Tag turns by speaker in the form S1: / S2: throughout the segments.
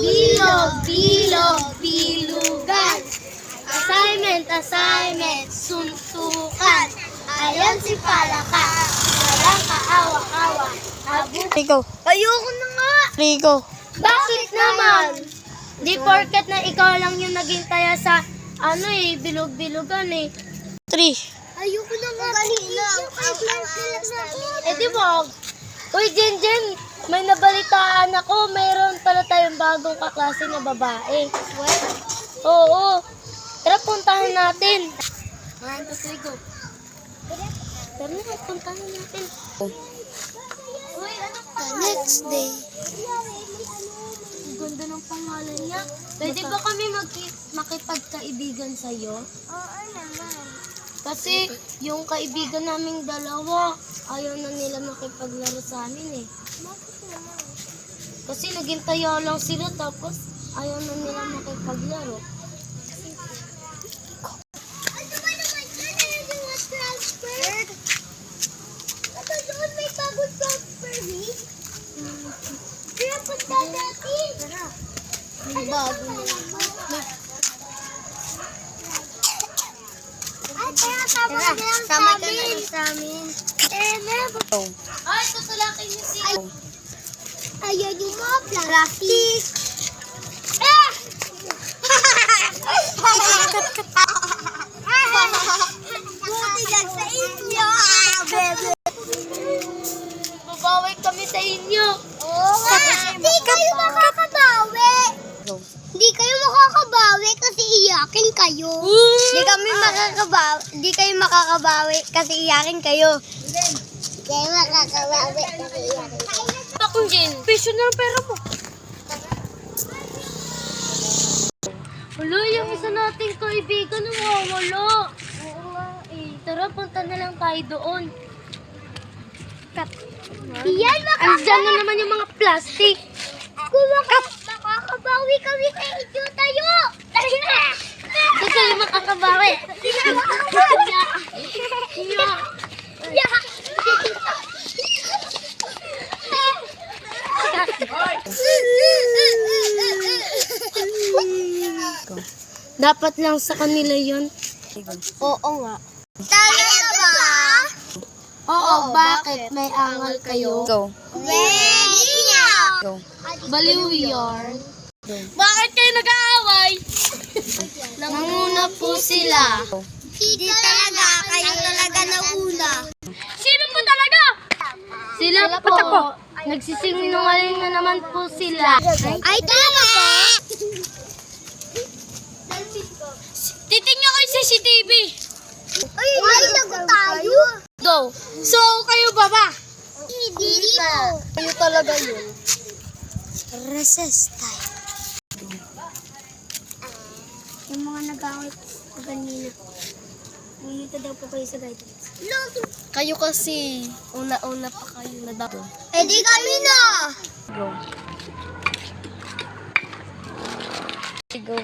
S1: Bilog, bilog, bilugan. Assignment, suntukan. Ayan si Palaka, walang kaawa-awa.
S2: Rico.
S1: Ayoko na nga.
S2: Rico.
S1: Bakit naman? Di porket na ikaw lang yung naging taya sa bilog-bilugan eh.
S2: 3.
S1: Ayoko na nga. Di wag. Uy, Jen, may nabalitaan ako. Mayroon pala tayong bagong kaklase na babae. What? Oo. Tara, puntahan natin. 1, 2, 3, go. Tara na, puntahan natin. Uy, ano pa?
S2: Next day.
S1: Ang ganda ng pangalan niya. Pwede ba kami makipagkaibigan sa'yo?
S3: Oo naman.
S1: Kasi yung kaibigan naming dalawa, ayaw na nila makipaglaro sa amin eh.
S3: Bakit naman?
S1: Kasi naging taya lang sila tapos ayaw na nila makipaglaro.
S3: Ano ba naman yan? Ano yung mga transfer? Ito doon may bagong transfer week? Kaya punta natin.
S1: Tara.
S3: Ano
S1: Bago
S3: ba
S1: na.
S3: naman? Ay, kaya tama na lang sa amin.
S1: sa amin.
S3: Ay, tutulakin niyo si... Ayan yung mga plastic. Ah! Buti lang sa inyo, bebe.
S1: Babawi kami sa inyo.
S3: Oo nga. Hindi kayo makakabawi. Hindi kayo makakabawi kasi iyakin kayo.
S2: Hindi kayo makakabawi kasi iyakin kayo.
S3: Hindi kayo makakabawi kasi iyakin kayo.
S1: Bakong Jen, piso na ang pera mo. Wala, yung isa nating kaibigan nawawala. Oo nga eh. Tara, punta na lang tayo doon.
S3: Yan,
S1: Andiyan na naman yung mga plastic.
S3: makakabawi kami sa inyo tayo.
S1: Gusto kayo makakabawi. Dapat lang sa kanila yun.
S2: Oo nga.
S3: Talaga ba?
S1: Oo, bakit? May angal kayo?
S2: Go.
S3: Ready na.
S2: Go.
S1: Baliw yarn.
S2: Bakit kayo nag-aaway?
S1: Nanguna po sila.
S3: Hindi talaga. Kayo talaga nauna.
S2: Sino po talaga?
S1: Sila po. Nagsisinungaling na naman po sila.
S3: Ay, talaga ba?
S2: Titingnan ko yung CCTV.
S3: Ay, lagot tayo.
S2: Go. So, kayo ba ba?
S3: Hindi po.
S1: Kayo talaga yun.
S3: Recess time. Yung mga nag-away ko kanina. Ngunita daw po kayo sa guidance.
S1: Kayo kasi, una-una pa kayo na daw.
S3: Eh di kami na!
S2: Go. Go.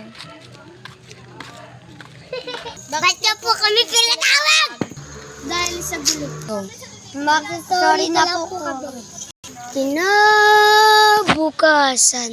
S3: Ba't niyo po kami pinatawag? Dahil sa gulo.
S2: Go.
S3: Sorry na po kami.
S1: Kinabukasan.